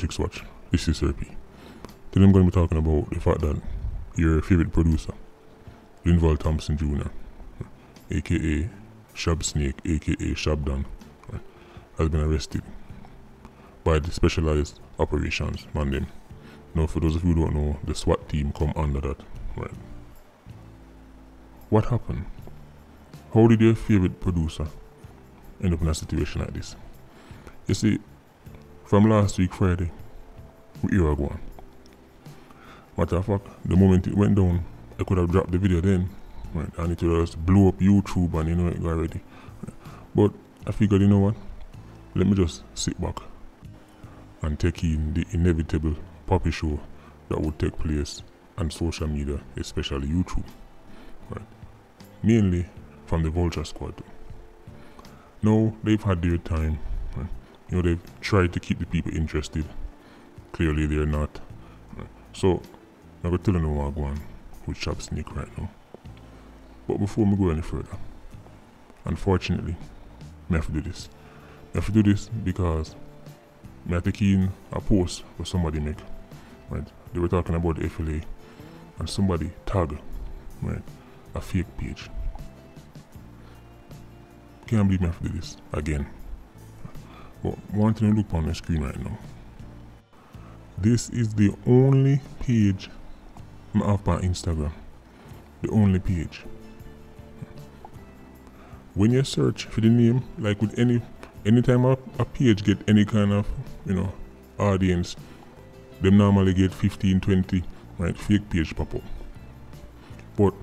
Politics Watch. This is Sir P. Today I'm going to be talking about the fact that your favorite producer, Linval Thompson Jr., aka Shab Snake, aka Shab Don, has been arrested by the Specialized Operations man them. Now, for those of you who don't know, the SWAT team come under that. Right. What happened? How did your favorite producer end up in a situation like this? You see, from last week Friday, we hear a go on. Matter of fact, the moment it went down, I could have dropped the video then, right, and it would just blow up YouTube and you know it already. Right. But I figured, you know what? Let me just sit back and take in the inevitable puppy show that would take place on social media, especially YouTube. Right. Mainly from the Vulture Squad. Now they've had their time. Right. You know, they've tried to keep the people interested. Clearly they're not. Right. So I'm going to tell you what I'm going with Shab Snake right now. But before we go any further, unfortunately, I have to do this. I have to do this because I take in a post that somebody make. Right. They were talking about the FLA and somebody tag, right, a fake page. Can't believe I have to do this again. But one thing to look on the screen right now. This is the only page I have on Instagram. The only page. When you search for the name, like with anytime a page get any kind of, you know, audience, them normally get 15, 20, right, fake page pop up. But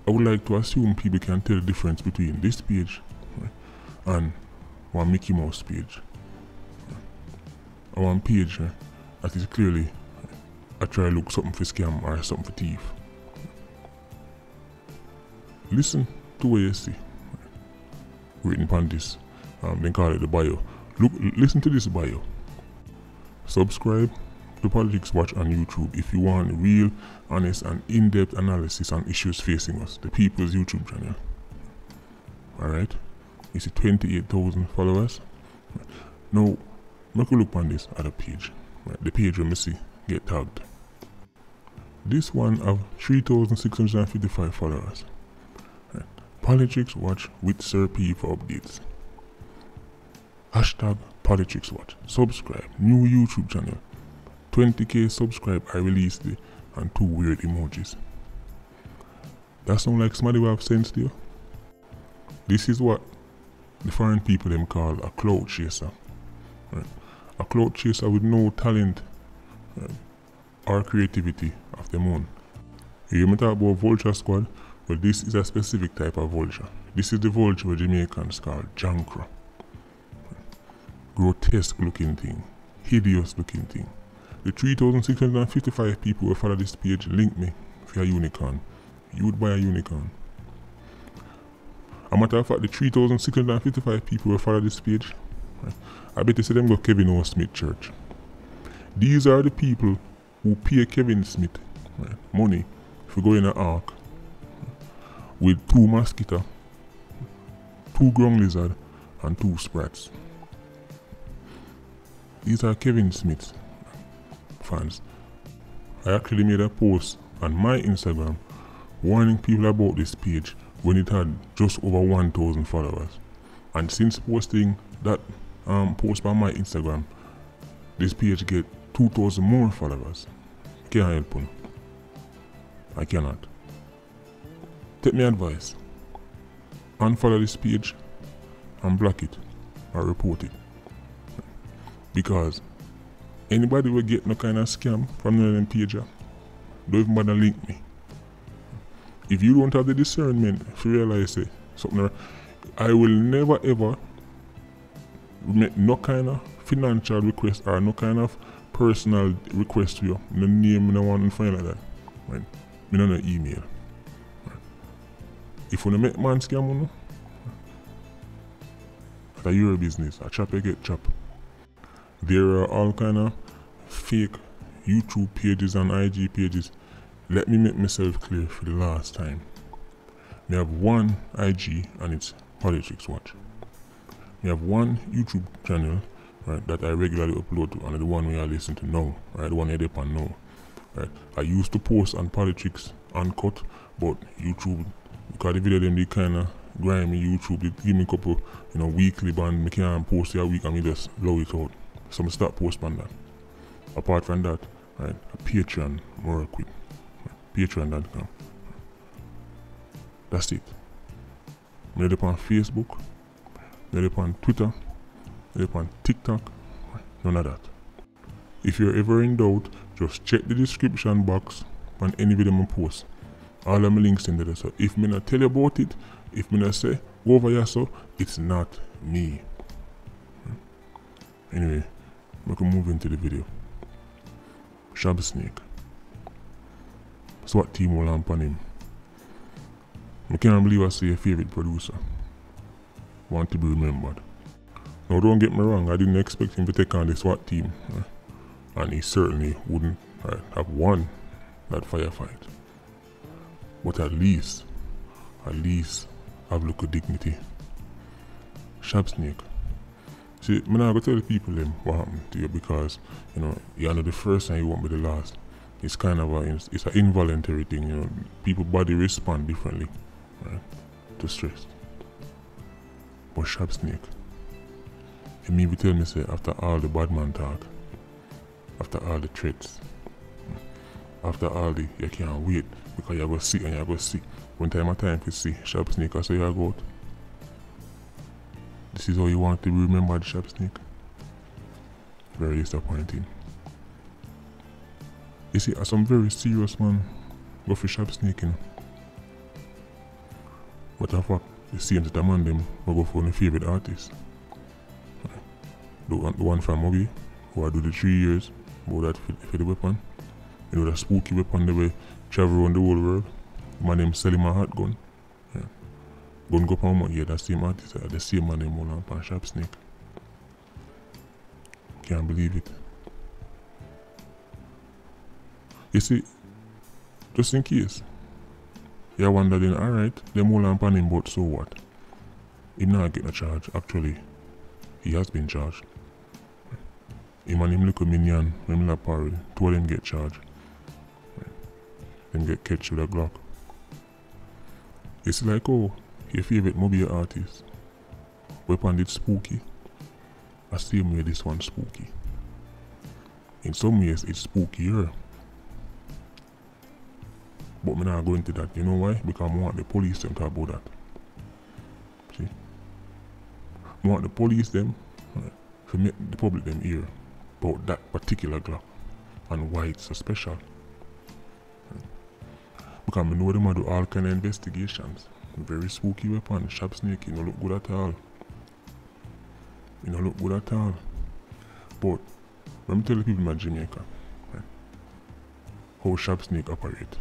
I would like to assume people can tell the difference between this page, right, and one Mickey Mouse page. Or one page, right, that is clearly I try to look something for scam or something for thief. Listen to what you see, right, written upon this. They call it the bio. Listen to this bio. Subscribe to Politics Watch on YouTube if you want real, honest and in-depth analysis on issues facing us, the people's YouTube channel. Alright? You see 28,000 followers. Right. Now, make a look on this other page. Right. The page where me see get tagged. This one have 3,655 followers. Right. Politics Watch with Sir P for updates. Hashtag Politics Watch. Subscribe. New YouTube channel. 20k subscribe. I released it and 2 weird emojis. That sound like somebody who have sense to you? This is what the foreign people them call a clout chaser. Right. A clout chaser with no talent, right, or creativity of their own. You hear me talk about Vulture Squad? Well, this is a specific type of vulture. This is the vulture where Jamaicans call jankra. Grotesque looking thing, hideous looking thing. The 3,655 people who follow this page link me for a unicorn. You would buy a unicorn. A matter of fact, the 3,655 people who follow this page, right, I bet you see them go Kevin O. Smith Church. These are the people who pay Kevin Smith, right, money for going in an ark with 2 mosquito, 2 ground lizard and 2 sprats. These are Kevin Smith's fans. I actually made a post on my Instagram warning people about this page when it had just over 1,000 followers. And since posting that post on my Instagram, this page get 2,000 more followers. Can't help them. I cannot. Take my advice. Unfollow this page and block it or report it. Because anybody will get no kind of scam from none of them pages, don't even bother link me. If you don't have the discernment to realize it, something, I will never ever make no kind of financial request or no kind of personal request to you. No name, no one, nothing like that. Right? Me no email. Right? If you make man scam you, that's your business. A chop you get chop. There are all kind of fake YouTube pages and IG pages. Let me make myself clear for the last time. We have one IG and it's Politics Watch. We have one YouTube channel right, that I regularly upload to, and the one we are listening to now, right, the one you're on now, right. I used to post on politics uncut, but YouTube, because the video them they kinda grimy, YouTube they give me a couple, weekly band, me can't post a week and me just blow it out. So I start posting on that. Apart from that, right, a Patreon more quick. Patreon.com. That's it. I'm on Facebook, I'm on Twitter, I'm on TikTok, none of that. If you're ever in doubt, just check the description box on any video I post. All of my links in there. So if me not tell you about it, if me not say, go over here so, it's not me. Anyway, we can move into the video. Shabsnake. SWAT team will lamp on him. I can't believe I say a favorite producer want to be remembered. Now don't get me wrong, I didn't expect him to take on the SWAT team, and he certainly wouldn't have won that firefight. But at least have a look of dignity. Shabsnake. See, I'm not going to tell the people them what happened to you because, you're not the first and you won't be the last. It's kind of it's an involuntary thing, People's body respond differently, right, to stress. But Shabsnake, he may be telling me say after all the bad man talk, after all the threats, after all the you can't wait because you're going to see and you're going to see. When time to see Shabsnake, I say you're going. This is how you want to be remembered, Shabsnake. Very disappointing. You see, some very serious man go for Shabsnake, But in fact, the same that man them will go for my favorite artist. The one from Moby, who I do the 3 years, about that for the weapon. The spooky weapon they will travel around the whole world. The man name selling my hot gun. Gun go up on money, that same artist, the same man name on Shabsnake. Can't believe it. You see, just in case, you're wondering, alright, them all on him, but so what? He not getting a charge. Actually, he has been charged. Him and him little minion, him la parry, two of them get charged. Them get catch with a Glock. It's like, oh, your favorite movie artist. Weapon did spooky. I same way this one spooky. In some ways, it's spookier. But I'm not going into that. You know why? Because I want the police them talk about that. See? I want the police them to make the public them hear about that particular Glock and why it's so special. Because I know them do all kind of investigations. Very spooky weapon, Shabsnake, you don't look good at all. You don't look good at all. But let me tell the people in Jamaica how Shabsnake operate.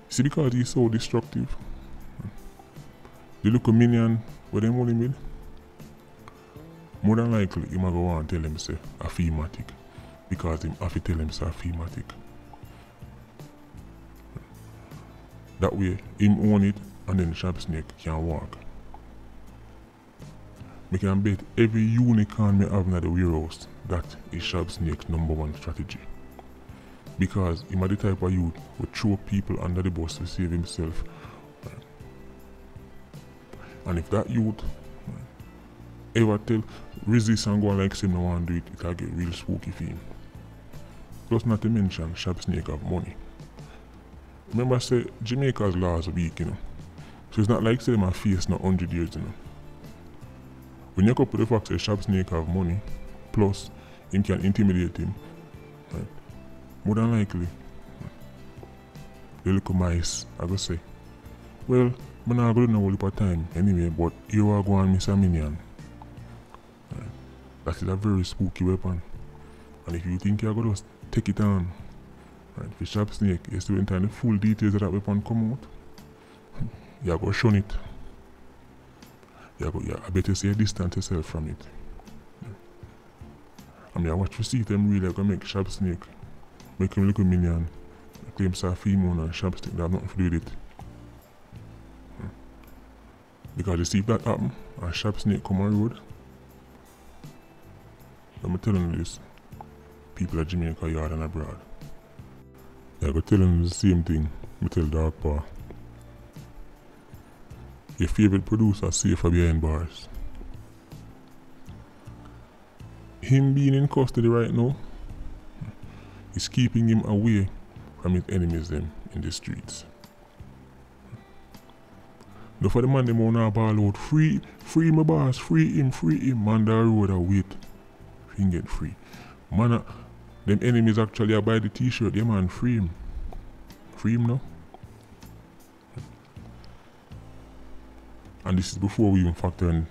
See, because he's so destructive, the little minion where them holding with, more than likely he might go on and tell him say a thematic. Because him have to tell him say a thematic. That way, him own it and then Shabsnake can walk. We can bet every unicorn me have in the warehouse that is Shabsnake's #1 strategy. Because him are the type of youth who throw people under the bus to save himself. And if that youth ever tell resist and go like him no want to do it, it'll get real spooky for him. Plus not to mention Shabsnake have money. Remember I said Jamaica's laws are weak, So it's not like say them a face not 100 years, When you couple the fact that Shabsnake have money, plus him can intimidate him, right? More than likely, the little mice, I go say, well, I'm not going to know all the time anyway, but you are going to miss a minion. Right? That is a very spooky weapon. And if you think you're going to take it on, right, for Shabsnake, you still in time the full details of that weapon come out, you're going to shun it. I better say distance yourself from it. I mean, I watch you see them really going to make Shabsnake, make him look a minion, claim Safimo and Shabsnake, that have nothing to do with it. Because you see if that happen, and Shabsnake come on road, I'm telling you this, people at Jamaica yard and abroad. I go tell them the same thing I tell Dark Paw. Your favorite producer safer behind bars. Him being in custody right now is keeping him away from his enemies them in the streets. Now for the man them wanna ball out, free my boss, free him, man the road a wait. He can get free. Man, them enemies actually buy the t-shirt, yeah man, free him. Free him now. And this is before we even factor in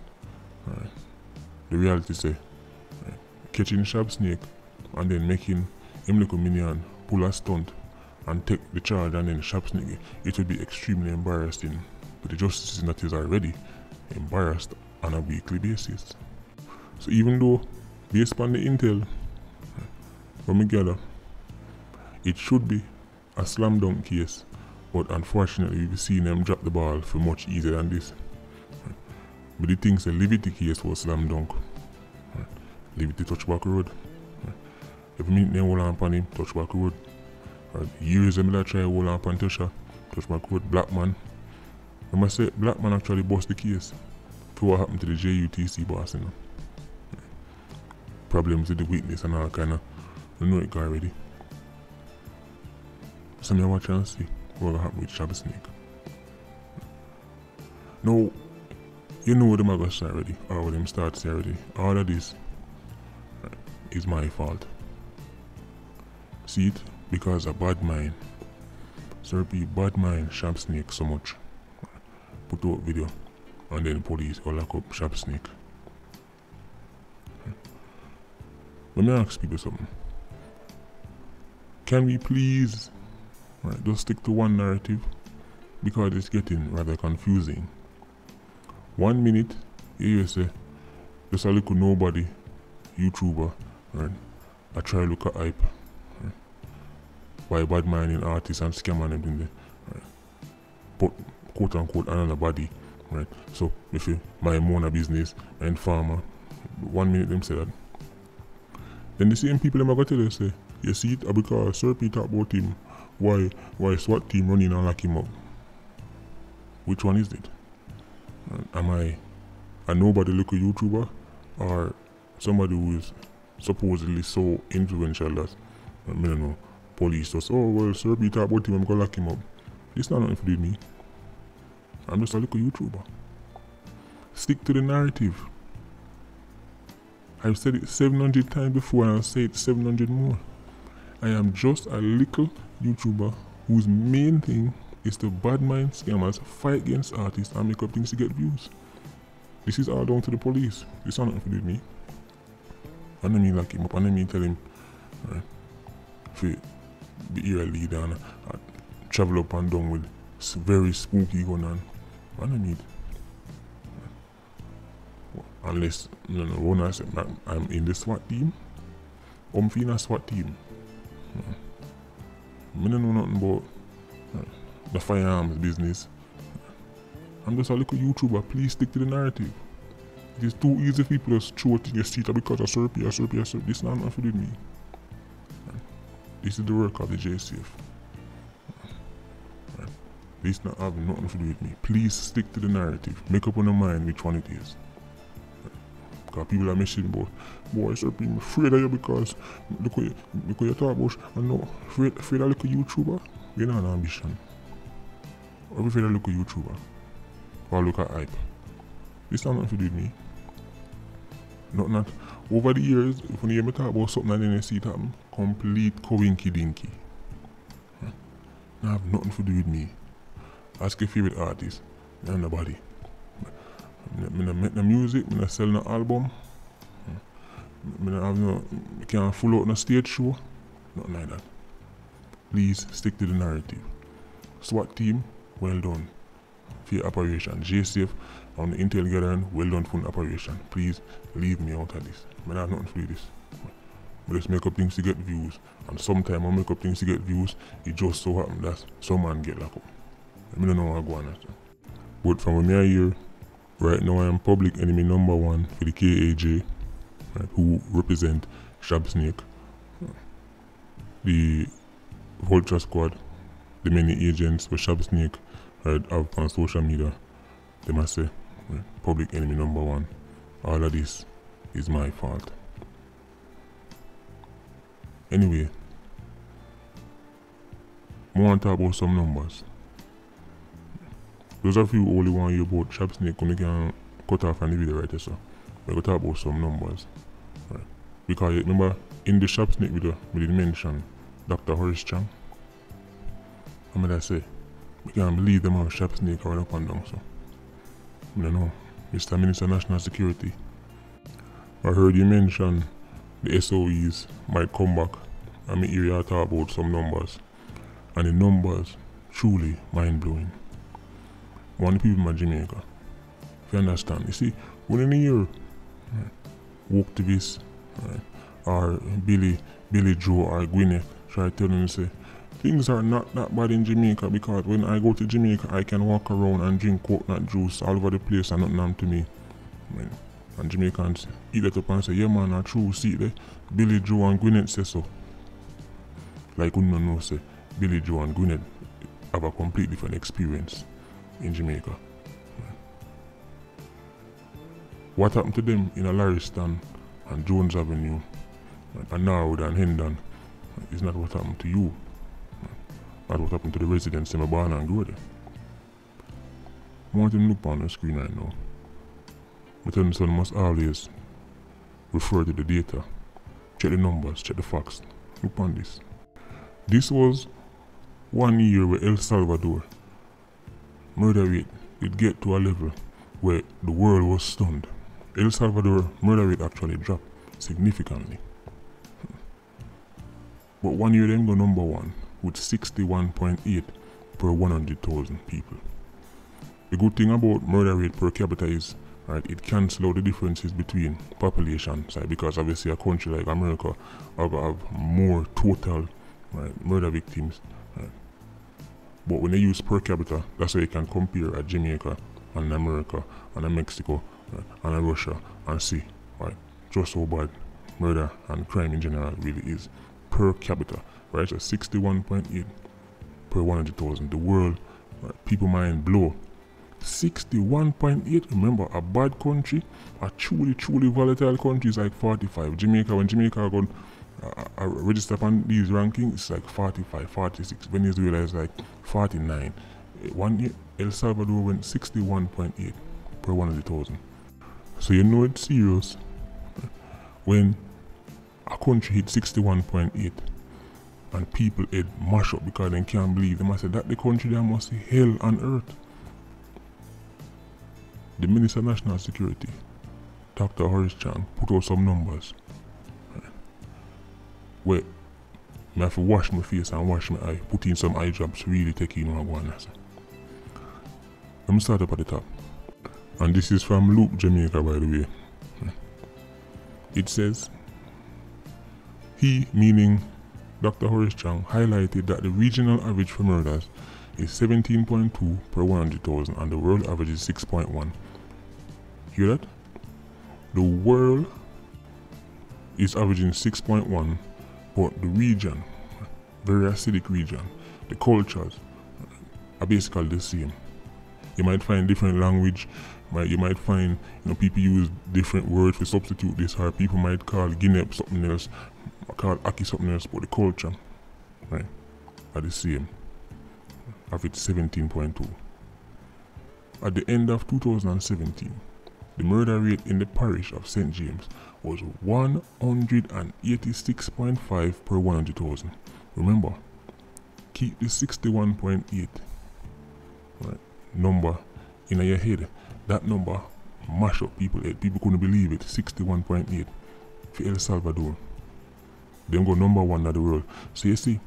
the reality say, catching Sharp Snake and then making him look a minion, pull a stunt and take the charge and then Sharp Snake, it would be extremely embarrassing. But the justice system that is already embarrassed on a weekly basis. So even though based upon the intel from we gather, it should be a slam dunk case, but unfortunately we've seen them drop the ball for much easier than this. But the things the Liberty case was slam dunk. Liberty touchback road. Every minute they hold on upon him, touchback road. Years them that try hold on upon Tesha, touchback road, Black man. I must say Black man actually bust the case for what happened to the JUTC boss, you know. Problems with the witness and all kinda, you know it guy already. So me watch and see what happened with Sharp Snake. Now, you know them are gonna start already, or what them start already. All of this is my fault. See it? Because of bad mind. Serpy bad mind Sharp Snake so much. Put out video and then police will lock up Sharp Snake. Let me ask people something. Can we please just stick to one narrative? Because it's getting rather confusing. 1 minute, you say, just a little nobody YouTuber, right? I try to look at hype. Right? By bad minding artists and scamming them in there. Right? But quote unquote another body, right? So if you my own business and farmer, 1 minute them say that. Then the same people them are gonna tell you say, you see it because Serpy talk about him, why SWAT team running and lock him up. Which one is it? Am I a nobody local YouTuber or somebody who is supposedly so influential that I don't know, police just, oh well Serpy talk about him, I'm gonna lock him up. It's not nothing to do with me. I'm just a little YouTuber. Stick to the narrative. I've said it 700 times before and I'll say it 700 more. I am just a little YouTuber whose main thing is to bad mind scammers, fight against artists and make up things to get views. This is all down to the police. This is nothing to do with me. And then me lock him up and then me tell him to be a leader and travel up and down with very spooky gun on. And I need. Unless when I say I'm in the SWAT team, I'm in a SWAT team. I don't know nothing about the firearms business. I'm just a little YouTuber, please stick to the narrative. It is too easy for people to throw it in your seat because of Serpy. This is not nothing to do with me. This is the work of the JCF. This not having nothing to do with me. Please stick to the narrative. Make up on your mind which one it is. Because people are messaging about, boy, Serpy, I'm afraid of you because look what you talk about. And no, afraid of little YouTuber. You don't have an ambition. Or afraid of little YouTuber. Or look at hype. This not nothing to do with me. Not over the years, if you hear me talk about something and then you see it happen, complete coinky dinky. Not have nothing to do with me. Ask your favorite artist, and nobody. I don't make no music, I don't sell no album. I don't have no, I can't full out no stage show. Nothing like that. Please stick to the narrative. SWAT team, well done for your operation. JCF on the Intel gathering, well done for the operation. Please leave me out of this. I don't have nothing to do with this. I just make up things to get views. And sometimes I make up things to get views, it just so happens that some man get locked up. I don't know how to go on that. But from what I hear, right now I am public enemy #1 for the KAJ. right, who represent Shab Snake, the Vulture Squad, the many agents where Shab Snake have on social media. They must say, right, public enemy number one. All of this is my fault. Anyway, I want to talk about some numbers. Those of you who only want to hear about Shab Snake, we can cut off on the video right here, so we're going to talk about some numbers. Right. Because remember, in the Shab Snake video, we did mention Dr. Horace Chang. I'm going to say, we can't believe them have Shab Snake right up and down, so. I don't know, Mr. Minister of National Security. I heard you mention the SOEs might come back, and me hear you talk about some numbers. And the numbers truly mind-blowing. One of the people in Jamaica, if you understand, you see, when in a year, right, Walktivist, right, or Billy Joe or Gwyneth try telling you, say, things are not that bad in Jamaica because when I go to Jamaica, I can walk around and drink coconut juice all over the place and nothing happened to me. Right. And Jamaicans eat that up and say, yeah man, that's true, see there, Billy Joe and Gwyneth say so. Like we don't know, say, Billy Joe and Gwyneth have a completely different experience in Jamaica. What happened to them in Lariston and Jones Avenue and Norwood and Hendon is not what happened to you. That's what happened to the residents in Born and grew there. I want you to look on the screen right now. But then son must always refer to the data, check the numbers, check the facts. Look on this. This was 1 year where El Salvador murder rate did get to a level where the world was stunned. El Salvador murder rate actually dropped significantly. But 1 year them go number one with 61.8 per 100,000 people. The good thing about murder rate per capita is, right, it cancels out the differences between population side, because obviously a country like America have more total, right, murder victims. Right. But when they use per capita, that's how you can compare a Jamaica and America and a Mexico, right, and a Russia and see, right, just how bad murder and crime in general really is per capita, right? So 61.8 per 100,000. The world, right, people mind blow. 61.8. Remember, a bad country, a truly volatile country is like 45. Jamaica, when Jamaica got register upon these rankings, it's like 45, 46. Venezuela is like 49. 1 year, El Salvador went 61.8 per 100,000. So you know it's serious when a country hit 61.8 and people head mash up because they can't believe. They must say that the country there must see hell on earth. The Minister of National Security, Dr. Horace Chang, put out some numbers. Where I have to wash my face and wash my eye, put in some eye drops, really take in what I'm going to say. Let me start up at the top. And this is from Luke, Jamaica, by the way. It says, he, meaning Dr. Horace Chang, highlighted that the regional average for murders is 17.2 per 100,000 and the world average is 6.1. Hear that? The world is averaging 6.1, but the region, very acidic region, the cultures are basically the same. You might find different language, you might find, people use different words to substitute this, or people might call Guinea something else, call Aki something else, but the culture, right, are the same. Of it's 17.2. At the end of 2017, the murder rate in the parish of St. James was 186.5 per 100,000. Remember, keep the 61.8 right, number in your head. That number mash up people's head. People couldn't believe it. 61.8 for El Salvador. Them go number one in the world. So you see,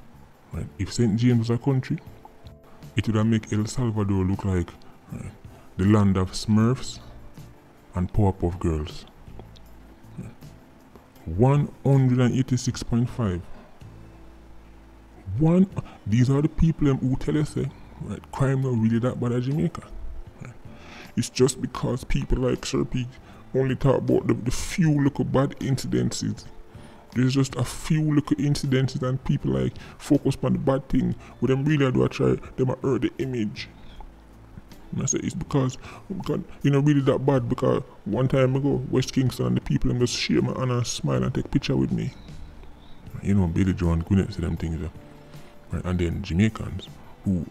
right, if St. James was a country, it would make El Salvador look like the land of Smurfs and Powerpuff Girls. 186.5. These are the people who tell us, right, crime not really that bad at Jamaica. Right. It's just because people like Sir Pete only talk about the few little bad incidences. There's just a few little incidences and people like focus on the bad thing. But them really do I try, them I hurt the image. And I say it's because you know really that bad because one time ago West Kingston and the people them just share my hand and smile and take picture with me. You know Billy Joe and Gwyneth say them things right? And then Jamaicans who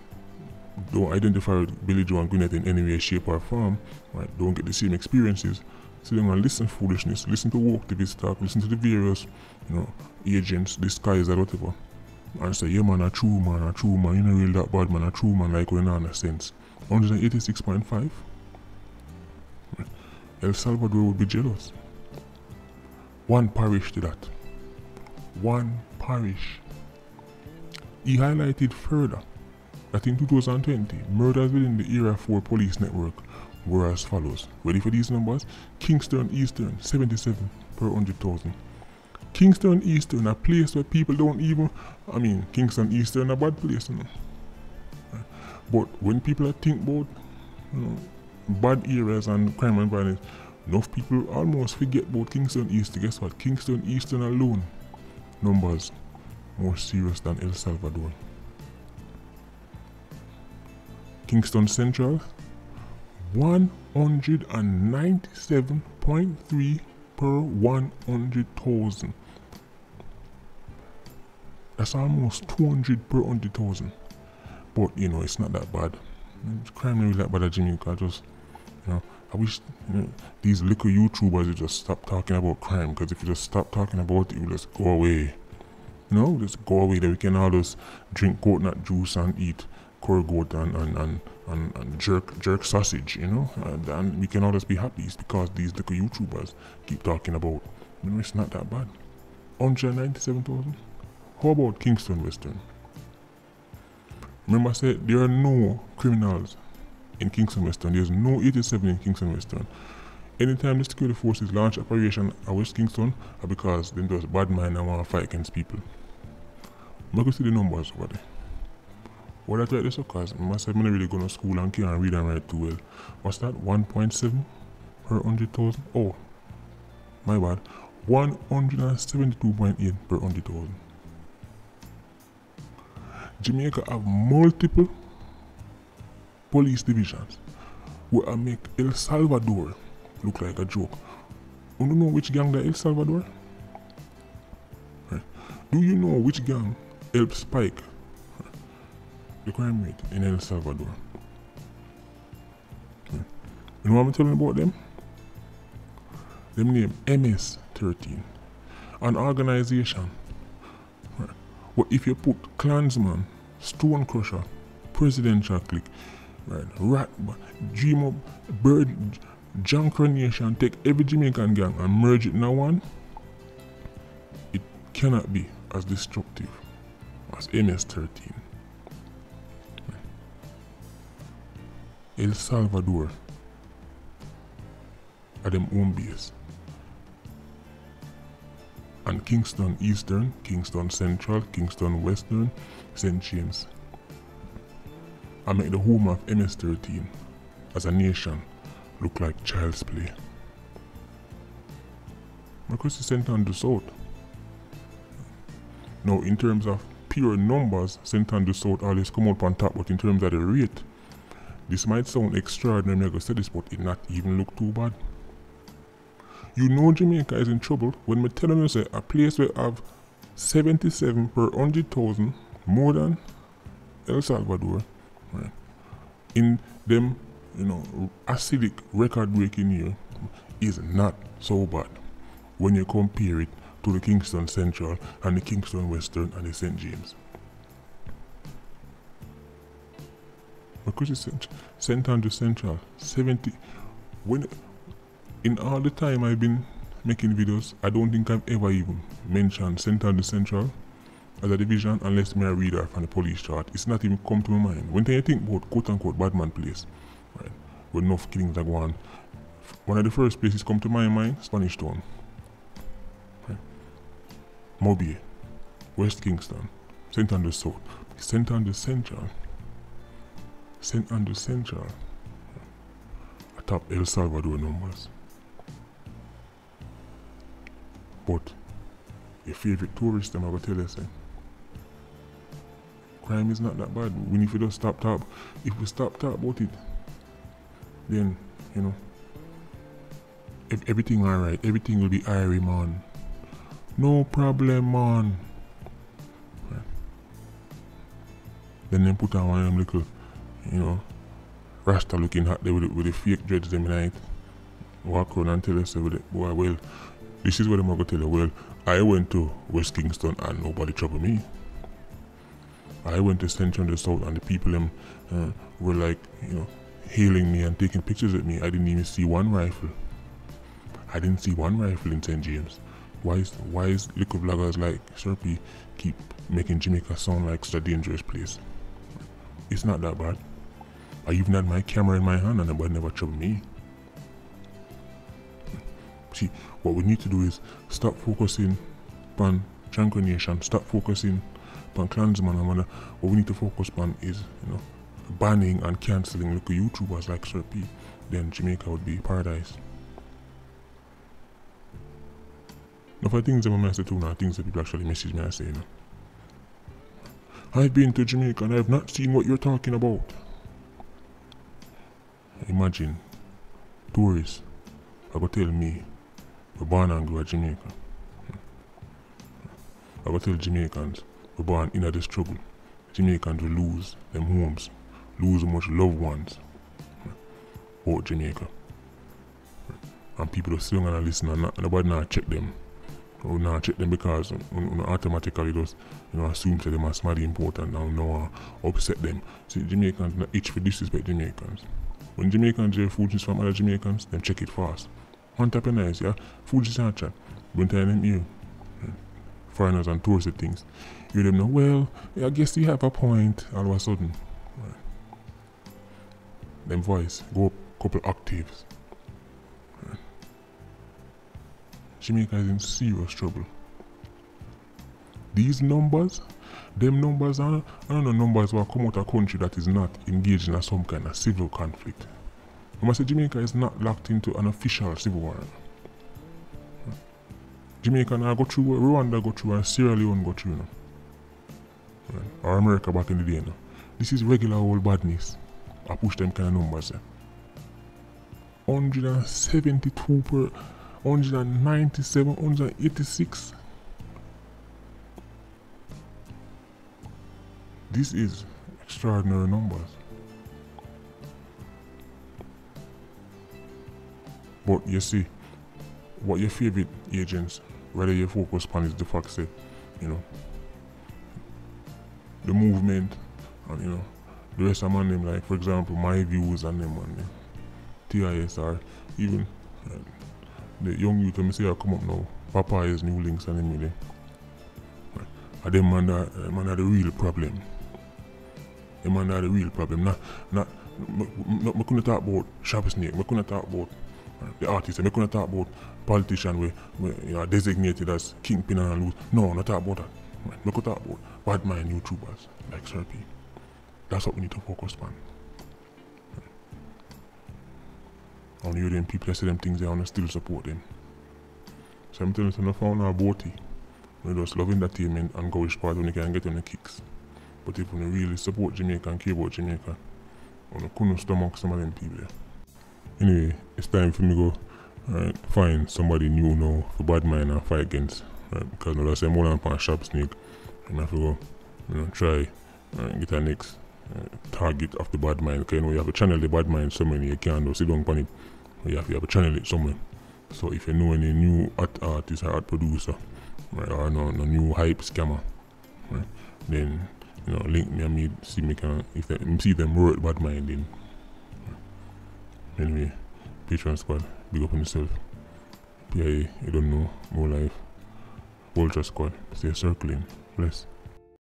don't identify with Billy Joe and Gwyneth in any way, shape or form, right? Don't get the same experiences. So they're gonna listen to foolishness, listen to woke activists talk, listen to the various, you know, agents, disguised or whatever. And say, yeah man, a true man, you know really that bad man, a true man like we don't understand sense. 186.5. El Salvador would be jealous. One parish to that. One parish. He highlighted further that in 2020, murders within the Area 4 police network were as follows. Ready for these numbers? Kingston Eastern, 77 per 100,000. Kingston Eastern, a place where people don't even, Kingston Eastern a bad place, you know. But when people think about bad areas and crime and violence, enough people almost forget about Kingston East. Guess what? Kingston Eastern alone, numbers more serious than El Salvador. Kingston Central, 197.3 per 100,000. That's almost 200 per 100,000. But you know, it's not that bad. Crime really that bad at Jamaica. Just, you know, I wish these little YouTubers would just stop talking about crime. Because if you just stop talking about it, it will just go away. You know, just go away. Then we can all just drink coconut juice and eat curry goat and jerk sausage, you know, and we can all just be happy. It's because these little YouTubers keep talking about, you know, it's not that bad. 197,000. How about Kingston Western? Remember I said there are no criminals in Kingston Western. There's no 87 in Kingston Western. Anytime the security forces launch operation at West Kingston, because them just bad mind and want to fight against people. I'm going to see the numbers over there. What I tell this because I said I'm not really going to school and can't read and write too well. What's that? 1.7 per 100,000? Oh, my bad. 172.8 per 100,000. Jamaica have multiple police divisions where I make El Salvador look like a joke. You don't know which gang that El Salvador? Right. Do you know which gang helped spike the crime rate in El Salvador? Right. You know what I'm telling you about them? Them name MS-13. An organization where if you put Klansman, Stone Crusher, Presidential Clique, right, Rat, Dream Up, Bird, Junker Nation, take every Jamaican gang and merge it in one, it cannot be as destructive as MS-13. El Salvador at them home base. And Kingston Eastern, Kingston Central, Kingston Western, St. James. I make the home of MS-13 as a nation look like child's play. Because it's St. Andrew South. Now in terms of pure numbers, St. Andrew South always come out on top, but in terms of the rate, this might sound extraordinary, I'm going to say this, but it not even look too bad. You know Jamaica is in trouble when me telling you say a place where have 77 per 100,000 more than El Salvador, right? In them, you know, acidic record-breaking year is not so bad when you compare it to the Kingston Central and the Kingston Western and the St. James. Because it's St. Andrew Central, 70. In all the time I've been making videos, I don't think I've ever even mentioned St. Andrew Central as a division unless I read her from the police chart. It's not even come to my mind. When you think about quote-unquote bad man place, right, with enough killings that go on, one of the first places come to my mind, Spanish Town. Right. Mobile, West Kingston, St. Andrew South, St. Andrew Central, St. Andrew Central, atop El Salvador numbers. But your favorite tourist, them I go tell you, say, crime is not that bad. We need to just stop talk. If we stop talk about it, then, you know, if everything alright, everything will be airy, man. No problem, man. Right. Then they put on one of them little, you know, Rasta looking hat there with the fake dreads them night. Walk around and tell us, boy, well, this is what I'm going to tell you. Well, I went to West Kingston and nobody troubled me. I went to Central and the South and the people them were like, you know, hailing me and taking pictures with me. I didn't even see one rifle. I didn't see one rifle in St. James. Why is little vloggers like Sir P keep making Jamaica sound like such a dangerous place? It's not that bad. I even had my camera in my hand and nobody never troubled me. See, what we need to do is stop focusing on Janko Nation, stop focusing on Klansman, and what we need to focus on is, you know, banning and cancelling local YouTubers like Sir P. Then Jamaica would be paradise. Now for things that I say too now, things that people actually message me and say, you know, I've been to Jamaica and I've not seen what you're talking about. Imagine, tourists are going to tell me we're born and grew up Jamaica. I go tell Jamaicans we're born in this trouble. Jamaicans will lose them homes, lose much loved ones about Jamaica. And people are still gonna listen and nobody not check them. Or not check them because automatically just, you know, assume that they must be important and no upset them. See, Jamaicans not itch for disrespect Jamaicans. When Jamaicans hear foolishness from other Jamaicans, them check it fast. Entrepreneurs, yeah, foolishness and chat. Don't tell them you. Foreigners and tourist things. You them know, well, yeah, I guess you have a point all of a sudden. Right. Them voice go up a couple octaves. Right. Jamaica is in serious trouble. These numbers, them numbers are not numbers that come out of a country that is not engaged in some kind of civil conflict. I must say Jamaica is not locked into an official civil war. Jamaica now go through what Rwanda go through and Sierra Leone go through now. Right. Or America back in the day now. This is regular old badness. I push them kind of numbers there. 172 per 197, 186. This is extraordinary numbers. But you see, what your favorite agents, whether you focus on is the fact that, you know, the movement and, you know, the rest of them, like for example, my views and them and TIS or even the young youth when I say I come up now, Papaya's new links and them really. And them man are the real problem. Them man are the real problem. I couldn't talk about Sharp Snake, I couldn't talk about the artists, I couldn't talk about politicians we you know, designated as kingpin and loot. No, not talk about that. I could talk about bad mind YouTubers like Sir P. That's what we need to focus on. And you them people that say them things, they want to still support them. So I'm telling you, I found our booty. We just love entertainment and go which part when you can get on the kicks. But if we really support Jamaica and care about Jamaica, we couldn't stomach some of them people there. Anyway, it's time for me to go find somebody new now for bad mind and fight against. Because now that's more than a Sharp Snake. And I have to go, you know, try get a next target of the bad mind. Because you know you have to channel the bad mind somewhere, you can't do sit down on it. You have to channel it somewhere. So if you know any new artist or art producer, right, or no new hype scammer, right, then you know link me and me see me can if they see them wrote bad mind in. Anyway, Patreon squad, big up on yourself. PIA, you don't know, more life. Vulture squad, stay circling. Bless.